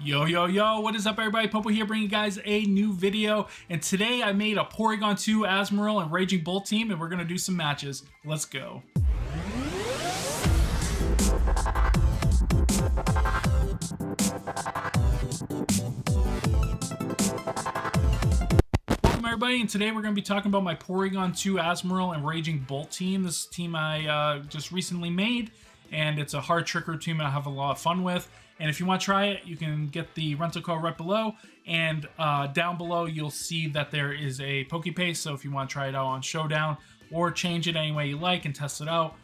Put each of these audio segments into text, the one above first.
Yo, what is up everybody? Popo here bringing you guys a new video, and today I made a Porygon 2 Azumarill and Raging Bolt team, and we're gonna do some matches. Let's go. Welcome everybody, and today we're gonna be talking about my Porygon 2 Azumarill and Raging Bolt team. This team I just recently made, and it's a hard Trick Room team I have a lot of fun with. And if you want to try it, you can get the rental code right below, and down below you'll see that there is a Pokepaste. So if you want to try it out on Showdown or change it any way you like and test it out,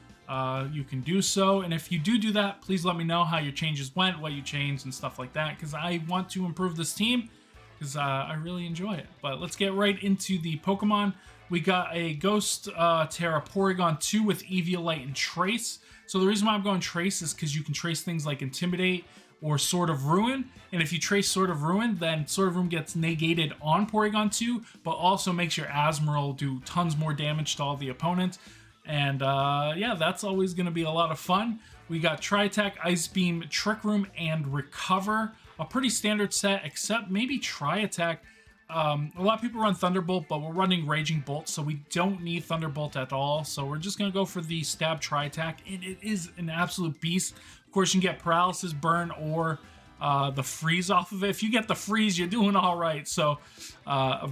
you can do so. And if you do that, please let me know how your changes went, what you changed and stuff like that, because I want to improve this team because I really enjoy it. But let's get right into the Pokemon. We got a Ghost Terra Porygon 2 with Eviolite and Trace. So the reason why I'm going Trace is because you can trace things like Intimidate or Sword of Ruin. And if you trace Sword of Ruin, then Sword of Ruin gets negated on Porygon 2, but also makes your Azumarill do tons more damage to all the opponents. And yeah, that's always going to be a lot of fun. We got Tri-Attack, Ice Beam, Trick Room, and Recover. A pretty standard set, except maybe Tri-Attack. A lot of people run Thunderbolt, but we're running Raging Bolt, so we don't need Thunderbolt at all. So we're just going to go for the Stab Tri-Attack, and it is an absolute beast. Of course, you can get Paralysis, Burn, or the Freeze off of it. If you get the Freeze, you're doing all right. So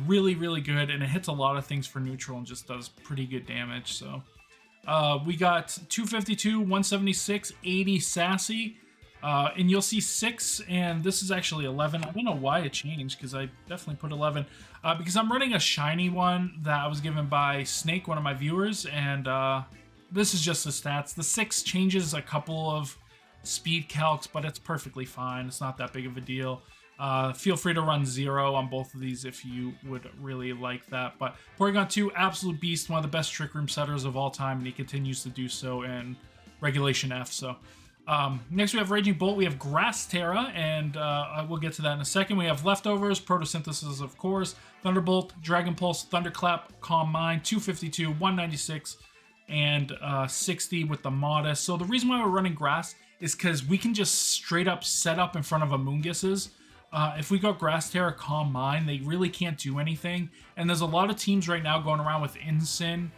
really, really good, and it hits a lot of things for neutral and just does pretty good damage. So we got 252, 176, 80 Sassy. And you'll see 6, and this is actually 11. I don't know why it changed, because I definitely put 11. Because I'm running a shiny one that I was given by Snake, one of my viewers, and this is just the stats. The 6 changes a couple of speed calcs, but it's perfectly fine. It's not that big of a deal. Feel free to run 0 on both of these if you would really like that. But Porygon 2, absolute beast, one of the best Trick Room setters of all time, and he continues to do so in Regulation F. So next we have Raging Bolt, we have Grass Terra, and we'll get to that in a second. We have Leftovers, Photosynthesis of course, Thunderbolt, Dragon Pulse, Thunderclap, Calm Mind, 252, 196, and 60 with the Modest. So the reason why we're running Grass is because we can just straight up set up in front of Amoongus's. If we go Grass Terra, Calm Mind, they really can't do anything. And there's a lot of teams right now going around with Incin,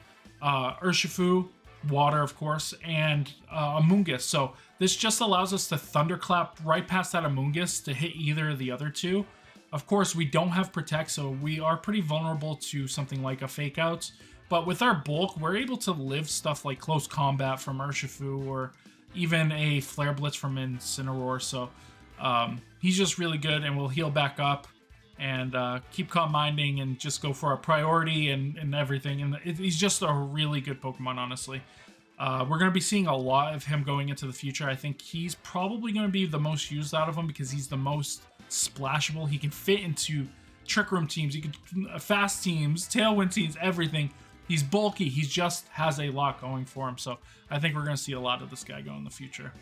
Urshifu, Water of course, and Amoonguss. So this just allows us to Thunderclap right past that Amoonguss to hit either of the other two. Of course, we don't have Protect, so we are pretty vulnerable to something like a Fake Out. But with our bulk, we're able to live stuff like Close Combat from Urshifu, or even a Flare Blitz from Incineroar. So he's just really good, and we'll heal back up and keep Calm Minding and just go for our priority and everything. And he's just a really good Pokemon, honestly. We're going to be seeing a lot of him going into the future. I think he's probably going to be the most used out of them because he's the most splashable. He can fit into Trick Room teams, he can fast teams, Tailwind teams, everything. He's bulky. He just has a lot going for him. So I think we're going to see a lot of this guy go in the future.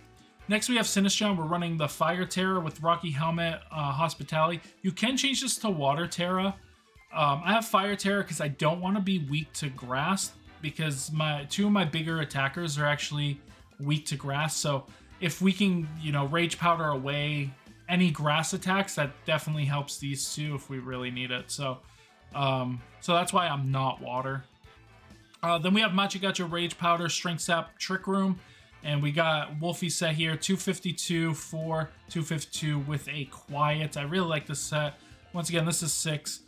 Next, we have Sinistcha. We're running the Fire Terra with Rocky Helmet, Hospitality. You can change this to Water Terra. I have Fire Terra because I don't want to be weak to Grass, because two of my bigger attackers are actually weak to Grass. So if we can, Rage Powder away any Grass attacks, that definitely helps these two if we really need it. So that's why I'm not Water. Then we have Machigacha, Rage Powder, Strength Sap, Trick Room. And we got Wolfie set here, 252 for 252 with a Quiet. I really like this set. Once again, this is 6.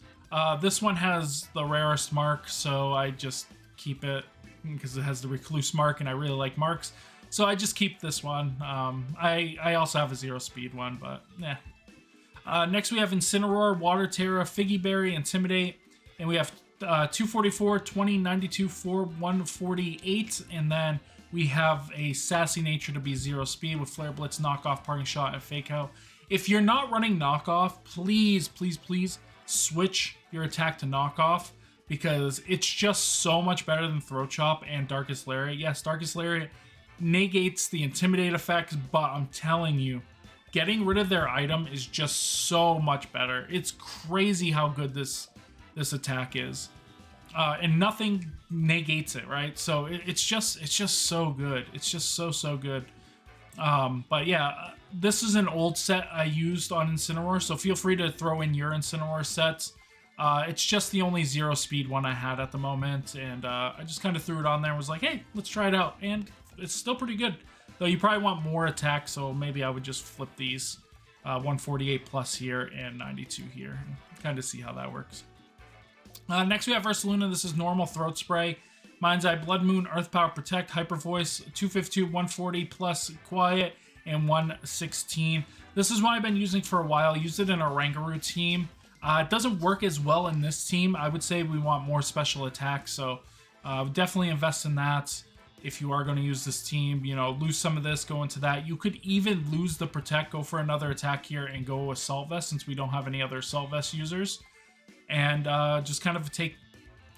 This one has the rarest mark, so I just keep it because it has the Recluse mark, and I really like marks. So I just keep this one. I also have a 0 speed one, but yeah. Next we have Incineroar, Water Terra, Figgy Berry, Intimidate. And we have 244, 20, 92, 4, 148. And then we have a Sassy Nature to be 0 speed with Flare Blitz, Knockoff, Parting Shot, and Fake Out. If you're not running Knockoff, please switch your attack to Knockoff, because it's just so much better than Throat Chop and Darkest Lariat. Yes, Darkest Lariat negates the Intimidate effects, but I'm telling you, getting rid of their item is just so much better. It's crazy how good this attack is. And nothing negates it, right? So it's just so good. It's just so good. But yeah, this is an old set I used on Incineroar, so feel free to throw in your Incineroar sets. It's just the only 0 speed one I had at the moment, and I just kind of threw it on there and was like, hey, let's try it out. And it's still pretty good. Though you probably want more attack, so maybe I would just flip these 148 plus here and 92 here, and kind of see how that works. Next we have Ursaluna. This is normal Throat Spray. Mind's Eye, Blood Moon, Earth Power, Protect, Hyper Voice, 252, 140 plus Quiet, and 116. This is what I've been using for a while. I used it in a Rangaroo team. It doesn't work as well in this team. I would say we want more special attacks, so definitely invest in that. If you are going to use this team, you know, lose some of this, go into that. You could even lose the Protect, go for another attack here, and go Assault Vest, since we don't have any other Assault Vest users. And just kind of take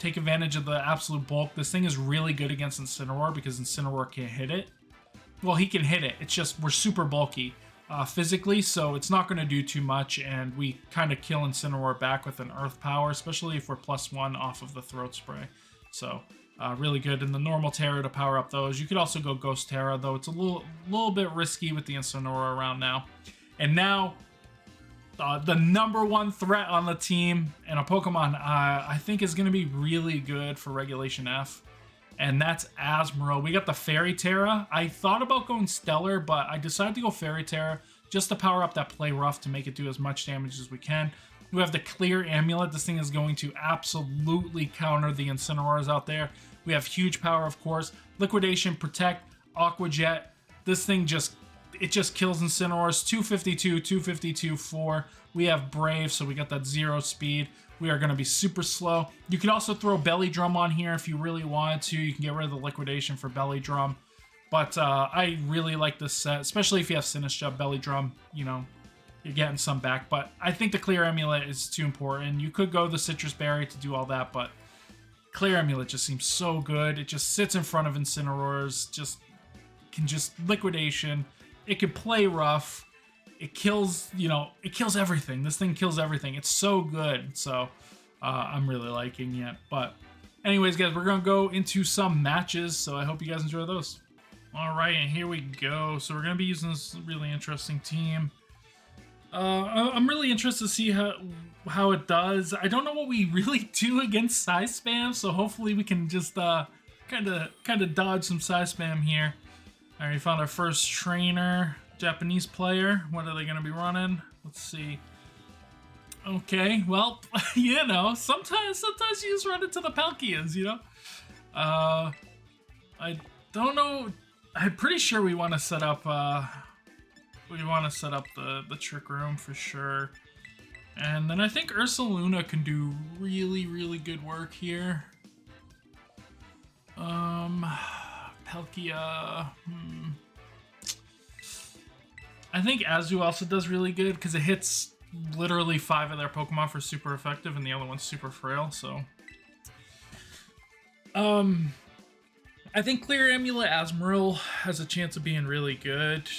advantage of the absolute bulk. This thing is really good against Incineroar because Incineroar can't hit it. Well, he can hit it. It's just we're super bulky physically, so it's not going to do too much, and we kind of kill Incineroar back with an Earth Power, especially if we're +1 off of the Throat Spray. So really good. In the normal Terra to power up those. You could also go Ghost Terra, though it's a little bit risky with the Incineroar around now. And now the #1 threat on the team and a Pokemon I think is going to be really good for Regulation F, and that's Azumarill. We got the Fairy Terra. I thought about going Stellar, but I decided to go Fairy Terra just to power up that Play Rough to make it do as much damage as we can. We have the Clear Amulet. This thing is going to absolutely counter the Incineroars out there. We have huge power, of course. Liquidation, Protect, Aqua Jet. This thing just kills Incineroars. 252, 252, 4. We have Brave, so we got that 0 speed. We are going to be super slow. You could also throw Belly Drum on here if you really wanted to. You can get rid of the Liquidation for Belly Drum. But I really like this set, especially if you have Sinistcha. Belly Drum, you know, you're getting some back. But I think the Clear Amulet is too important. You could go the Citrus Berry to do all that, but Clear Amulet just seems so good. It just sits in front of Incineroars, can Liquidation. It can play rough. It kills, you know, it kills everything. This thing kills everything. It's so good. So I'm really liking it. But anyways, guys, we're going to go into some matches. So I hope you guys enjoy those. All right, and here we go. So we're going to be using this really interesting team. I'm really interested to see how it does. I don't know what we really do against size spam, so hopefully we can just kind of dodge some size spam here. All right, we found our first trainer, Japanese player. What are they going to be running? Let's see. Okay, well, you know, sometimes you just run into the Palkias, you know. I don't know. I'm pretty sure we want to set up. We want to set up the Trick Room for sure. And then I think Ursaluna can do really, really good work here. Palkia. I think Azu also does really good because it hits literally 5 of their Pokemon for super effective, and the other one's super frail, so. I think Clear Amulet Azumarill has a chance of being really good.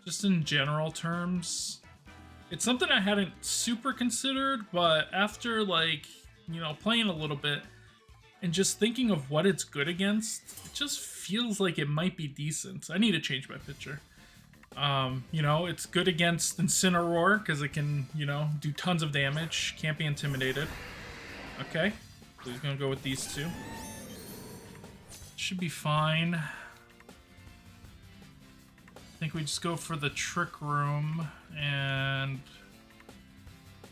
Just in general terms. It's something I hadn't super considered, but after, like, you know, playing a little bit and just thinking of what it's good against, it just feels like it might be decent. I need to change my picture. You know, it's good against Incineroar because it can, you know, do tons of damage. Can't be intimidated. Okay. So he's going to go with these two. Should be fine. I think we just go for the Trick Room, and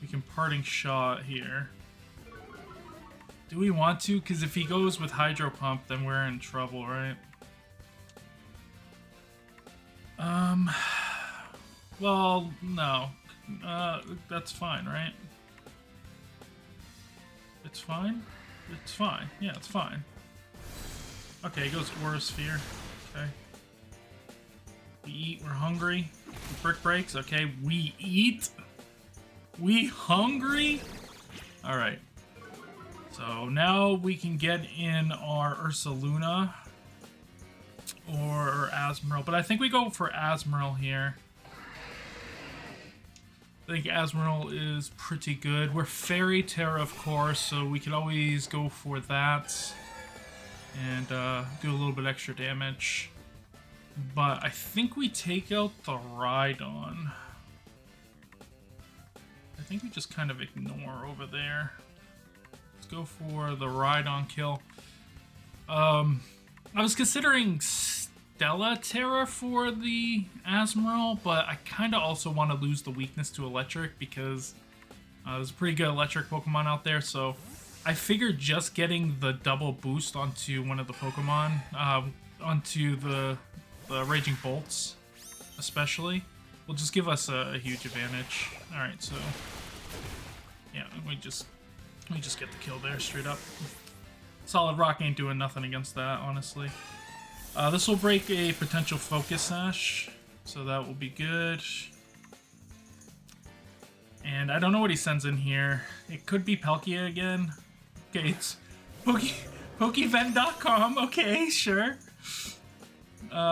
we can Parting Shot here. Do we want to? Because if he goes with Hydro Pump, then we're in trouble, right? Well, no. That's fine, right? It's fine? It's fine. Yeah, it's fine. Okay, he goes Aura Sphere. Okay. We eat, we're hungry. Brick Breaks, okay, we eat. We hungry? Alright. So now we can get in our Ursaluna or Azumarill, but I think we go for Azumarill here. I think Azumarill is pretty good. We're Fairy Terra, of course, so we could always go for that and do a little bit extra damage. But I think we take out the Rhydon. I think we just kind of ignore over there. Let's go for the Rhydon kill. I was considering Stella Terra for the Azumarill, but I kind of also want to lose the weakness to Electric because there's a pretty good Electric Pokemon out there, so I figured just getting the double boost onto one of the Pokemon, onto the Raging Bolts, especially, will just give us a huge advantage. All right, so yeah, we just get the kill there straight up. Solid Rock ain't doing nothing against that, honestly. This will break a potential Focus Sash, so that will be good. And I don't know what he sends in here. It could be Palkia again. Okay, it's Pokevent.com. Okay, sure.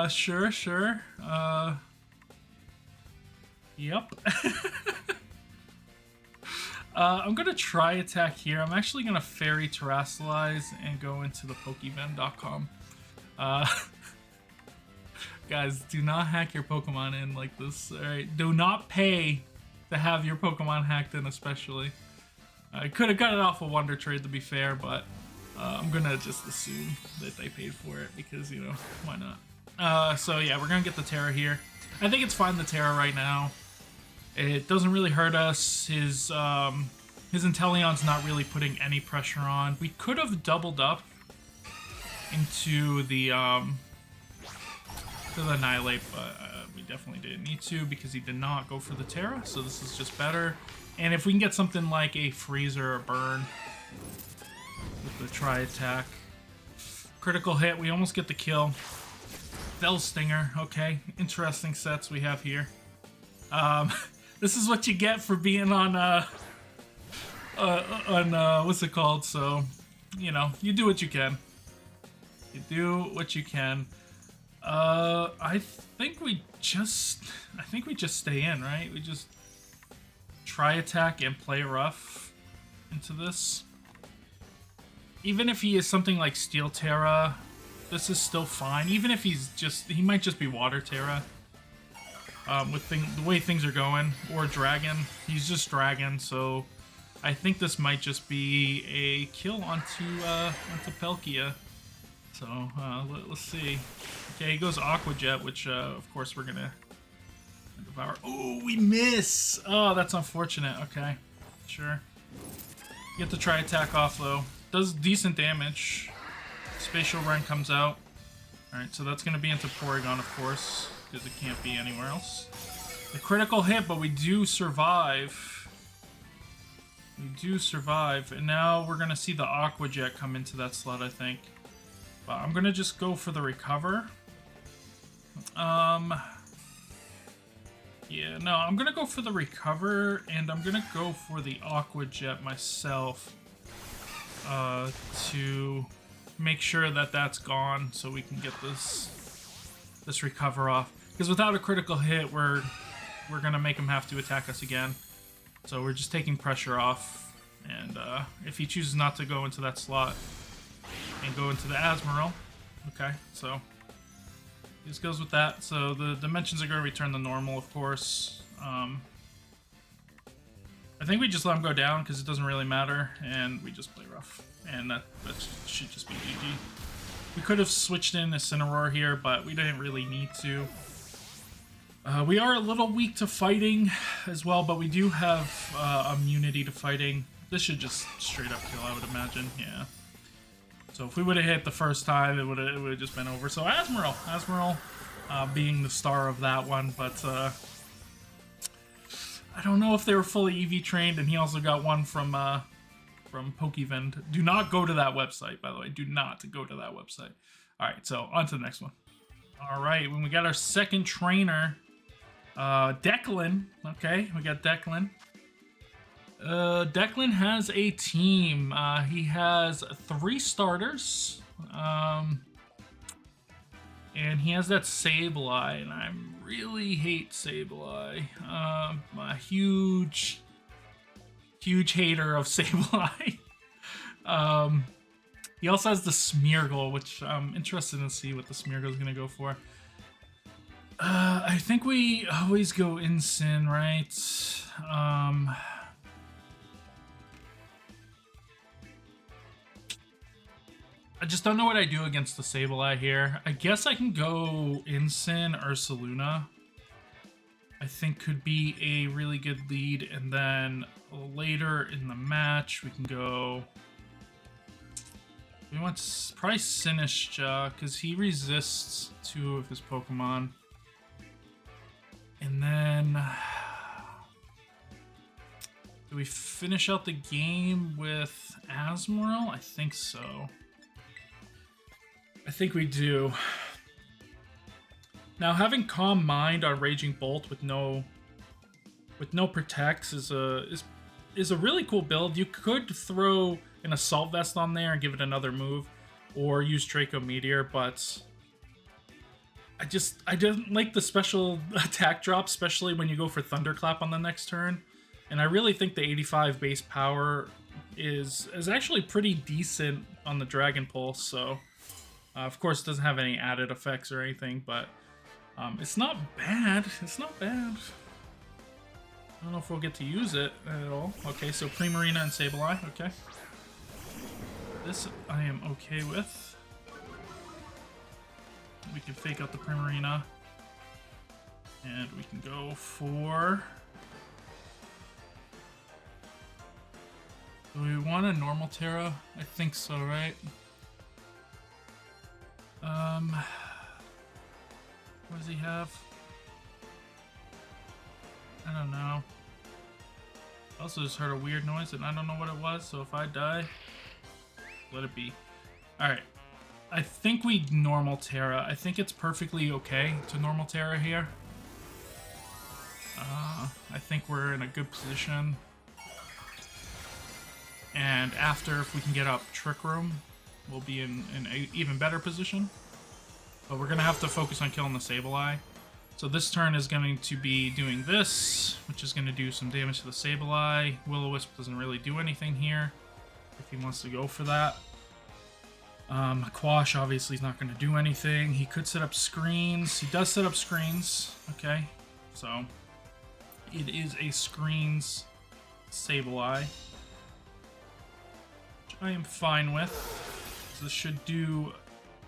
Sure. Yep. I'm gonna try attack here. I'm actually gonna Fairy Terrasilize and go into the Pokevent.com. Guys, do not hack your Pokemon in like this. Alright, do not pay to have your Pokemon hacked in, especially. I could have got it off a Wonder Trade, to be fair, but I'm gonna just assume that they paid for it because, you know, why not? So yeah, we're gonna get the Terra here. I think it's fine, the Terra right now. It doesn't really hurt us. His Inteleon's not really putting any pressure on. We could have doubled up into the Annihilate, but we definitely didn't need to because he did not go for the Terra, so this is just better. And if we can get something like a Freeze or a Burn with the Tri-Attack. Critical hit, we almost get the kill. Fell Stinger, okay. Interesting sets we have here. This is what you get for being on what's it called? So, you know, you do what you can. You do what you can. I think we just stay in, right? We just Tri-Attack and play rough into this. Even if he is something like Steel Terra, this is still fine. Even if he might just be Water Terra. With the way things are going, or Dragon. He's just Dragon, so I think this might just be a kill onto Palkia. So let's see. Okay, he goes Aqua Jet, which of course we're gonna devour. Oh, we miss! Oh, that's unfortunate. Okay, sure. Get the Tri-Attack off though. Does decent damage. Spatial Run comes out. Alright, so that's gonna be into Porygon, of course, because it can't be anywhere else. The critical hit, but we do survive. We do survive, and now we're gonna see the Aqua Jet come into that slot, I think. But I'm gonna just go for the Recover. Yeah, no, I'm gonna go for the Recover, and I'm gonna go for the Aqua Jet myself. To make sure that that's gone, so we can get this Recover off. Because without a critical hit, we're gonna make him have to attack us again. So we're just taking pressure off, and if he chooses not to go into that slot and go into the Azumarill, okay, so this goes with that. So the dimensions are going to return to normal, of course. I think we just let him go down because it doesn't really matter, and we just play rough, and that should just be GG. We could have switched in a Incineroar here, but we didn't really need to. We are a little weak to fighting as well, but we do have immunity to fighting. This should just straight up kill, I would imagine. Yeah. So if we would have hit the first time, it would have just been over. So Azumarill being the star of that one, but I don't know if they were fully EV trained, and he also got one from Pokevent. Do not go to that website, by the way. Do not go to that website. All right, so on to the next one. All right, when we got our second trainer, Declan. Okay, we got Declan. Declan has a team. He has 3 starters. And he has that Sableye, and I really hate Sableye. I'm a huge hater of Sableye. He also has the Smeargle, which I'm interested to see what the Smeargle is going to go for. I think we always go Incin, right? I just don't know what I do against the Sableye here. I guess I can go Incin or Ursaluna. I think could be a really good lead, and then later in the match we can go. We want probably Sinistcha because he resists 2 of his Pokemon, and then do we finish out the game with Azumarill? I think so. I think we do. Now, having Calm Mind on Raging Bolt with no protects is a really cool build. You could throw an Assault Vest on there and give it another move, or use Draco Meteor, but I didn't like the special attack drop, especially when you go for Thunderclap on the next turn. And I really think the 85 base power is actually pretty decent on the Dragon Pulse. So, of course, it doesn't have any added effects or anything, but it's not bad. It's not bad. I don't know if we'll get to use it at all. Okay, so Primarina and Sableye. Okay. This I am okay with. We can fake out the Primarina. And we can go for... Do we want a normal Terra? I think so, right? What does he have? I don't know. I also just heard a weird noise and I don't know what it was, so if I die, let it be. Alright. I think we normal Terra. I think it's perfectly okay to normal Terra here. I think we're in a good position. And after, if we can get up Trick Room, we'll be in an even better position. But we're going to have to focus on killing the Sableye. So this turn is going to be doing this, which is going to do some damage to the Sableye. Will-O-Wisp doesn't really do anything here, if he wants to go for that. Quash obviously is not going to do anything. He could set up screens. He does set up screens. Okay, so it is a screens Sableye, which I am fine with. So this should do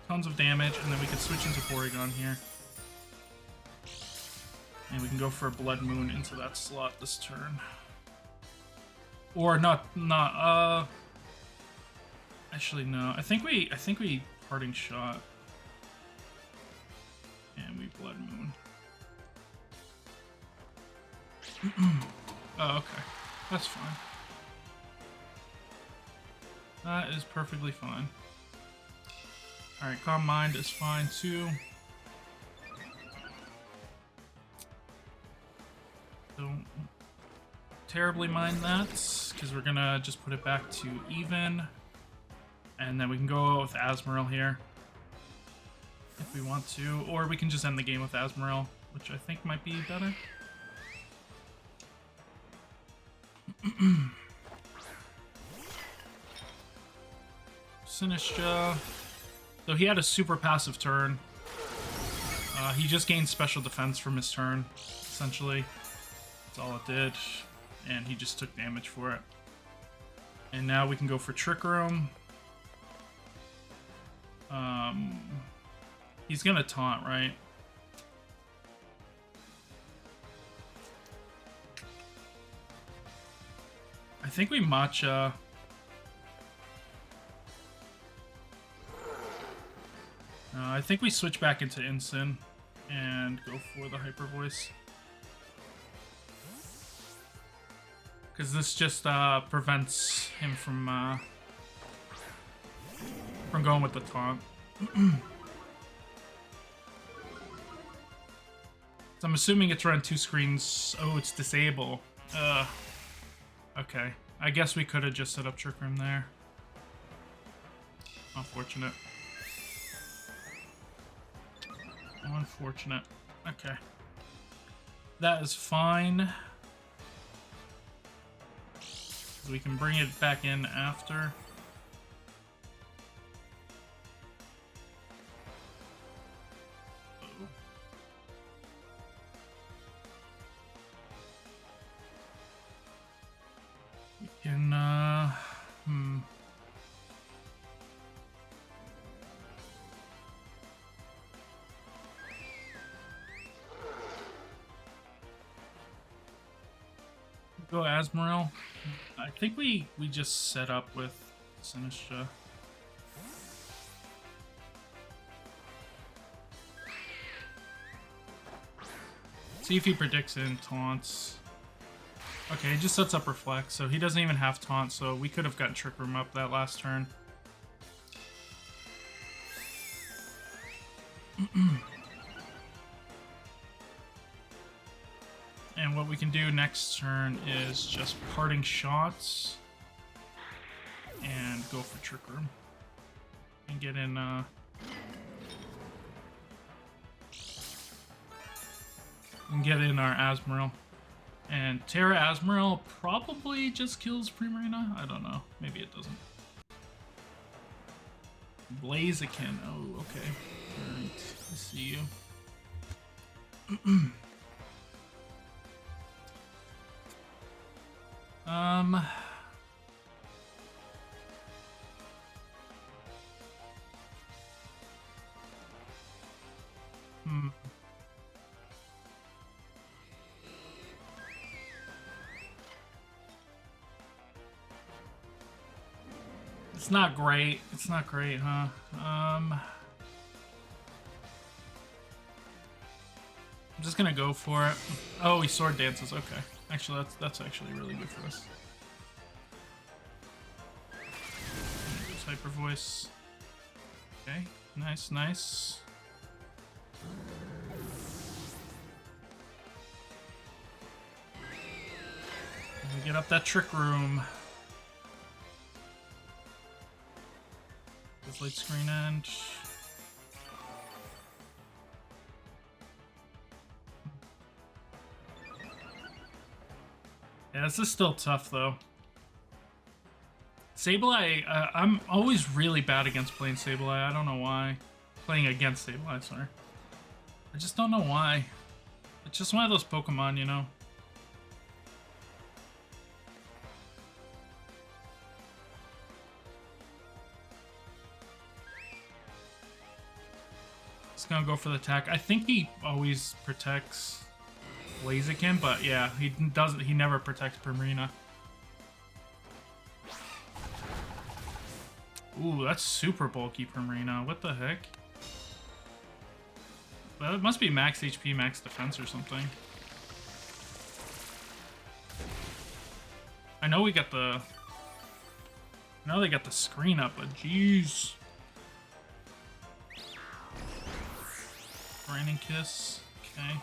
tons of damage, and then we can switch into Porygon here. And we can go for a Blood Moon into that slot this turn. Or actually no. I think we Parting Shot. And we Blood Moon. Oh, okay. That's fine. That is perfectly fine. Alright, Calm Mind is fine too. Don't terribly mind that, because we're gonna just put it back to even. And then we can go with Azumarill here if we want to, or we can just end the game with Azumarill, which I think might be better. Sinistcha. So he had a super passive turn. He just gained special defense from his turn, essentially. That's all it did. And he just took damage for it. And now we can go for Trick Room. He's gonna taunt, right? I think we Matcha. I think we switch back into Incin and go for the Hyper Voice. Because this just prevents him from going with the taunt. So I'm assuming it's run 2 screens. Oh, it's disable. Okay. I guess we could have just set up Trick Room there. Unfortunate. Unfortunate. Okay. That is fine. We can bring it back in after. Can, Go Azumarill. I think we just set up with Sinistra. See if he predicts in taunts. Okay, he just sets up Reflect, so he doesn't even have taunt, so we could have gotten Trick Room up that last turn. And what we can do next turn is just Parting Shots and go for Trick Room. And get in, our Azumarill. And Terra Azumarill probably just kills Primarina. I don't know. Maybe it doesn't. Blaziken. Oh, okay. Alright. I see you. It's not great. It's not great, huh? I'm just gonna go for it. Oh, he Sword Dances. Okay. Actually, that's actually really good for us. Hyper Voice. Okay. Nice, nice. And get up that Trick Room. This light screen end. Yeah, this is still tough though. Sableye, I'm always really bad against playing Sableye. I don't know why. Playing against Sableye, sorry. I just don't know why. It's just one of those Pokemon, you know? Just gonna go for the attack. I think he always protects Blaziken, but yeah, he doesn't. He never protects Primarina. Ooh, that's super bulky Primarina. What the heck? That must be max HP, max defense or something. I know we got the... I know they got the screen up, but jeez. Raining Kiss. Okay.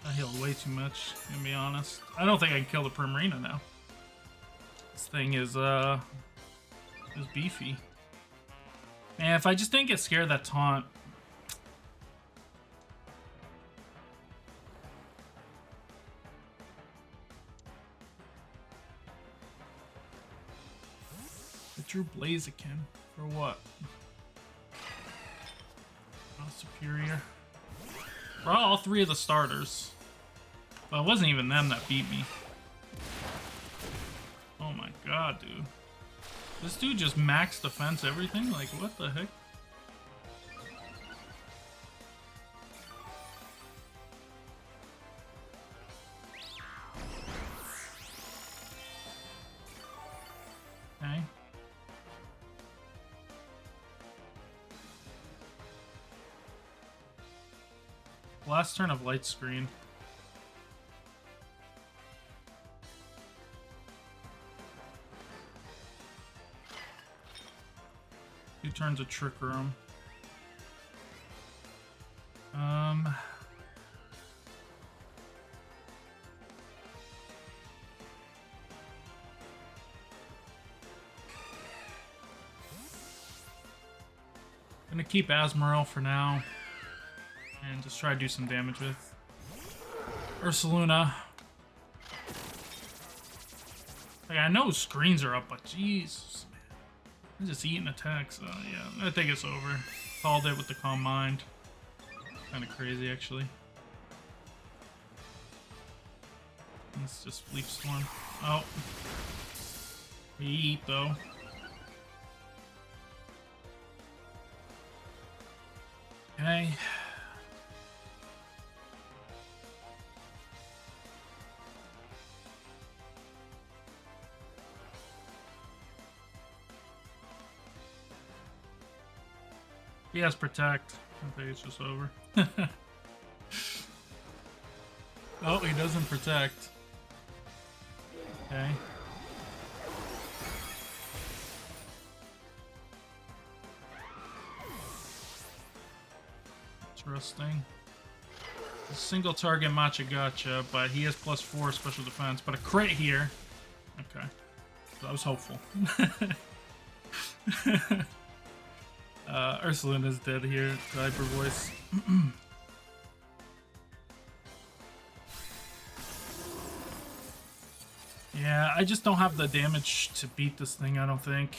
I healed way too much, to be honest. I don't think I can kill the Primarina now. This thing is beefy. Man, if I just didn't get scared of that taunt. I drew Blaziken. For what? Oh, Superior. Brought all three of the starters. But it wasn't even them that beat me. Oh my god, dude. This dude just max defense everything? Like, what the heck? Okay. Last turn of Light Screen. Two turns of Trick Room. Gonna keep Azumarill for now. And just try to do some damage with Ursaluna. Like, I know screens are up, but jeez. I'm just eating attacks, so yeah, I think it's over. Called it with the Calm Mind. Kind of crazy, actually. Let's just Leaf Storm. Oh. We eat, though. Okay. He has Protect. I think it's just over. Oh, he doesn't Protect. Okay. Interesting. A single target Matcha Gotcha, but he has +4 special defense, but a crit here. Okay. So I was hopeful. Ursulin is dead here. Hyper Voice. Yeah, I just don't have the damage to beat this thing, I don't think.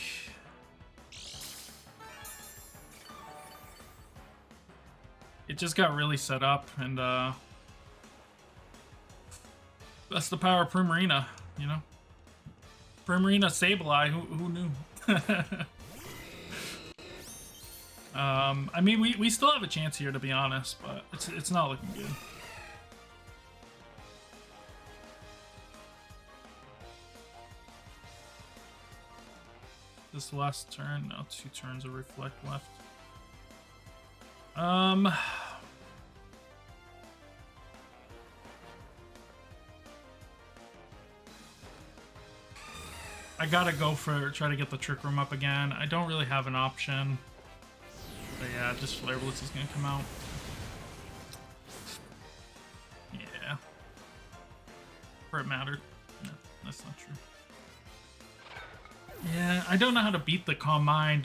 It just got really set up, and that's the power of Primarina, you know? Primarina Sableye, who knew? I mean, we still have a chance here, to be honest, but it's not looking good. This last turn, no, 2 turns of Reflect left. I gotta go for try to get the Trick Room up again. I don't really have an option. But yeah, just Flare Blitz is gonna come out. Yeah. For it mattered. No, that's not true. Yeah, I don't know how to beat the Calm Mind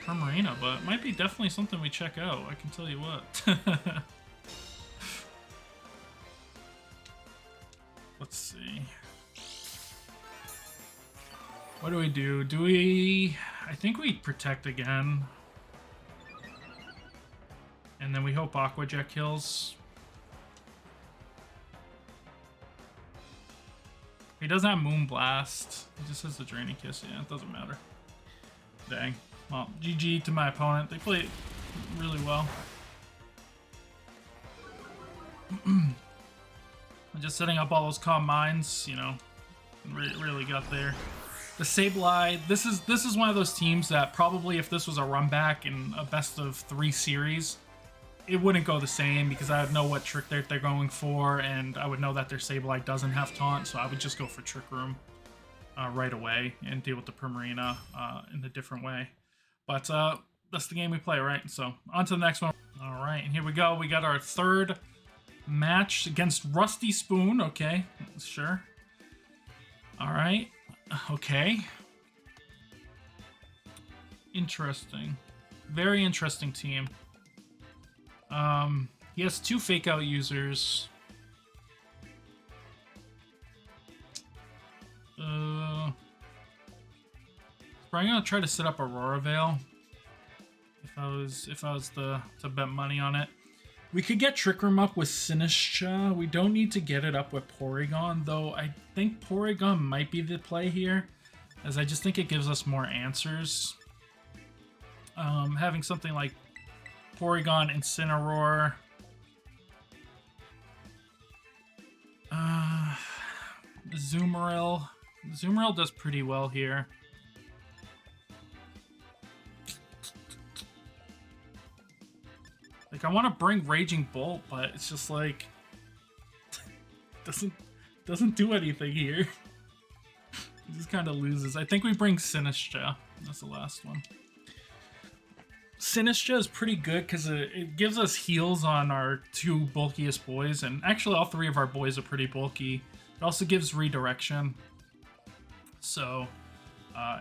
Primarina, but it might be definitely something we check out, I can tell you what. Let's see. What do we do? Do we... I think we Protect again. And then we hope Aqua Jet kills. He doesn't have Moonblast. He just has the Draining Kiss. Yeah, it doesn't matter. Dang. Well, GG to my opponent. They played really well. I'm just setting up all those Calm Minds, you know. Really got there. The Sableye, this is one of those teams that probably if this was a run back in a best of 3 series, it wouldn't go the same because I would know what trick they're going for, and I would know that their Sableye doesn't have Taunt, so I would just go for Trick Room right away and deal with the Primarina in a different way. But that's the game we play, right? So on to the next one. All right, and here we go. We got our third match against Rusty Spoon. Okay, sure. All right. Okay. Interesting. Very interesting team. He has 2 Fake Out users. Probably gonna try to set up Aurora Veil. If I was to bet money on it. We could get Trick Room up with Sinistcha. We don't need to get it up with Porygon, though I think Porygon might be the play here, as I just think it gives us more answers. Having something like Porygon Incineroar. Azumarill. Azumarill does pretty well here. Like, I want to bring Raging Bolt, but it's just like doesn't do anything here. He just kind of loses. I think we bring Sinistcha. That's the last one. Sinistcha is pretty good because it gives us heals on our 2 bulkiest boys, and actually all 3 of our boys are pretty bulky. It also gives redirection, so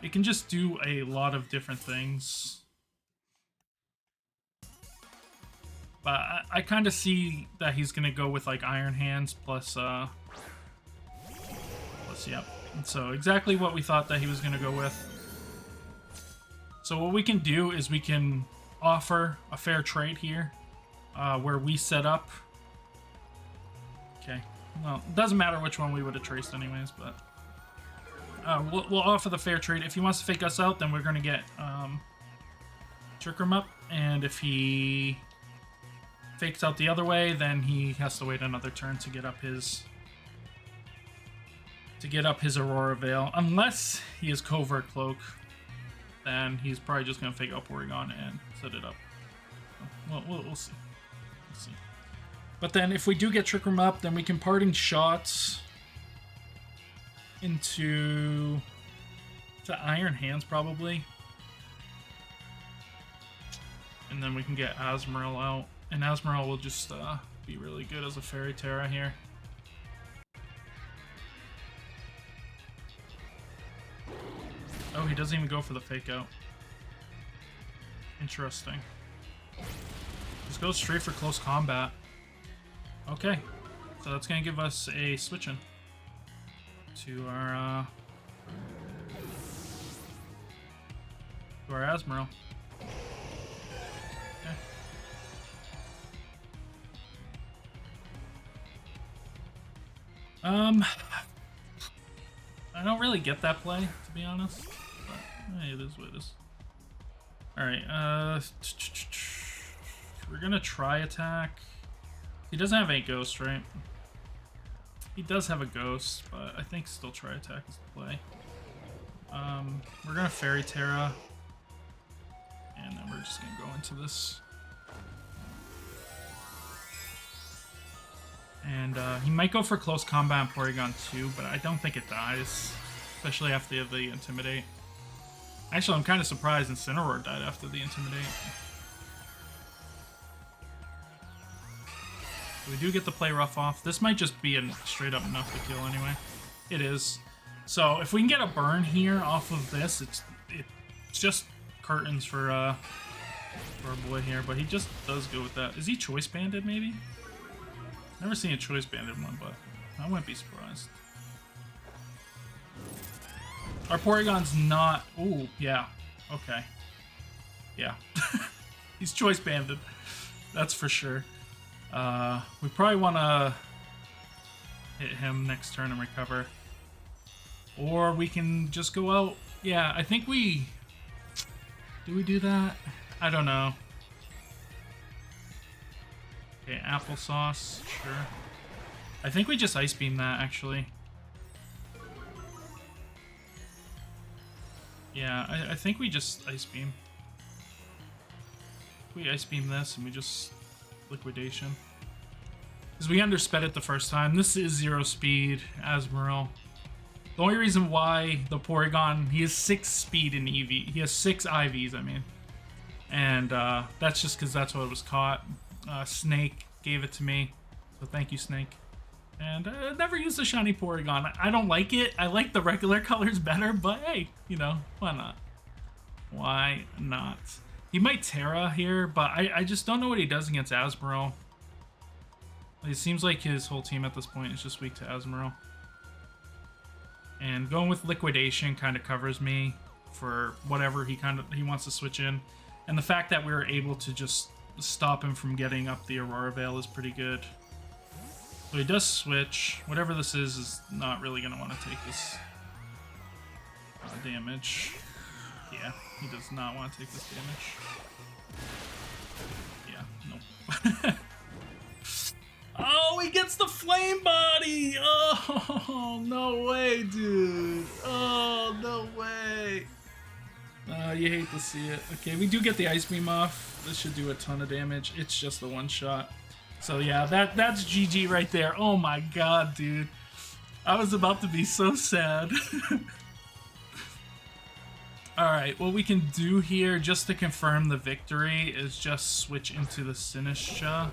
it can just do a lot of different things. But I kind of see that he's gonna go with like Iron Hands plus yep. And so exactly what we thought that he was gonna go with. So what we can do is we can offer a fair trade here where we set up. Okay. Well, it doesn't matter which one we would have traced anyways, but we'll offer the fair trade. If he wants to fake us out, then we're going to get Trick Room up, and if he fakes out the other way, then he has to wait another turn to get up his Aurora Veil. Unless he has Covert Cloak, then he's probably just going to fake out Porygon and set it up. Well, we'll see. We'll see. But then if we do get Trick Room up, then we can Parting Shots into Iron Hands probably. And then we can get Azumarill out. And Azumarill will just be really good as a Fairy Terra here. Oh, he doesn't even go for the fake out. Interesting. Just go straight for close combat. Okay. So that's going to give us a switch in to our Azumarill. Okay. I don't really get that play, to be honest. But hey, it is what it is. Alright, we're gonna try attack. He doesn't have any ghost, right? He does have a ghost, but I think still try attack is the play. We're gonna Fairy Terra. And then we're just gonna go into this. And he might go for close combat on Porygon too, but I don't think it dies. Especially after the Intimidate. Actually, I'm kind of surprised Incineroar died after the Intimidate. So we do get to play Rough off. This might just be a straight up enough to kill anyway. It is. So if we can get a burn here off of this, it's just curtains for our boy here. But he just does go with that. Is he Choice Banded maybe? Never seen a Choice Banded one, but I wouldn't be surprised. Our Porygon's not... Ooh, yeah. Okay. Yeah. He's Choice Banded. That's for sure. We probably want to hit him next turn and recover. Or we can just go out. Yeah, I think we... Do we do that? I don't know. Okay, Applesauce. Sure. I think we just Ice Beam that, actually. Yeah, I think we just Ice Beam. We Ice Beam this and we just Liquidation. Because we undersped it the first time. This is 0 speed, Azumarill. The only reason why the Porygon, he has 6 speed in EV. He has 6 IVs, I mean. And that's just because that's what it was caught. Snake gave it to me. So thank you, Snake. And I never used the shiny Porygon. I don't like it. I like the regular colors better, but hey, you know, why not? Why not? He might Terra here, but I just don't know what he does against Azumarill. It seems like his whole team at this point is just weak to Azumarill. And going with Liquidation kind of covers me for whatever he wants to switch in. And the fact that we were able to just stop him from getting up the Aurora Veil is pretty good. So he does switch. Whatever this is not really going to want to take this damage. Yeah, he does not want to take this damage. Yeah, nope. Oh, he gets the Flame Body! Oh, no way, dude. Oh, no way. You hate to see it. Okay, we do get the Ice Beam off. This should do a ton of damage. It's just the one shot. So yeah, that's GG right there. Oh my god, dude. I was about to be so sad. Alright, what we can do here, just to confirm the victory, is just switch into the Sinistcha.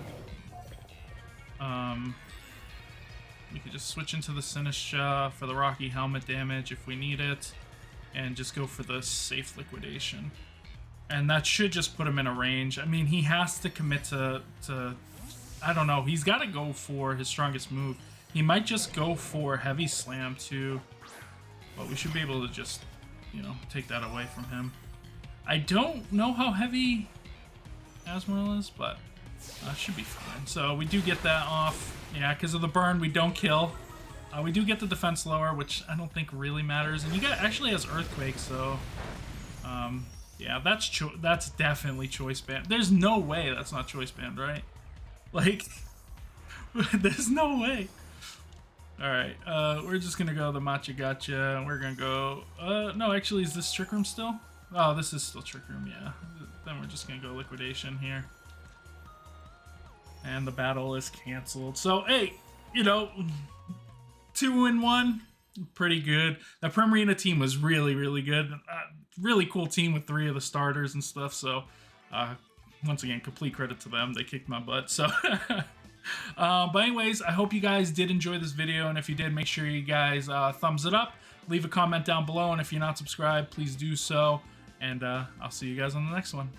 We could just switch into the Sinistcha for the Rocky Helmet damage if we need it, and just go for the safe Liquidation. And that should just put him in a range. I mean, he has to commit to I don't know, he's got to go for his strongest move. He might just go for Heavy Slam too, but we should be able to just, you know, take that away from him. I don't know how heavy Azumarill is, but Should be fine. So we do get that off. Yeah, because of the burn, we don't kill. We do get the defense lower, which I don't think really matters. And you got actually has Earthquake, so yeah, that's definitely Choice Band. There's no way that's not Choice Band, right? Like, there's no way. All right, we're just gonna go the Matcha Gotcha. We're gonna go. No, actually, is this Trick Room still? Oh, this is still Trick Room. Yeah. Then we're just gonna go Liquidation here. And the battle is canceled. So hey, you know. 2-1, pretty good. The Primarina team was really, really good. Really cool team with 3 of the starters and stuff. So, once again, complete credit to them. They kicked my butt. So, but anyways, I hope you guys did enjoy this video. And if you did, make sure you guys thumbs it up. Leave a comment down below. And if you're not subscribed, please do so. And I'll see you guys on the next one.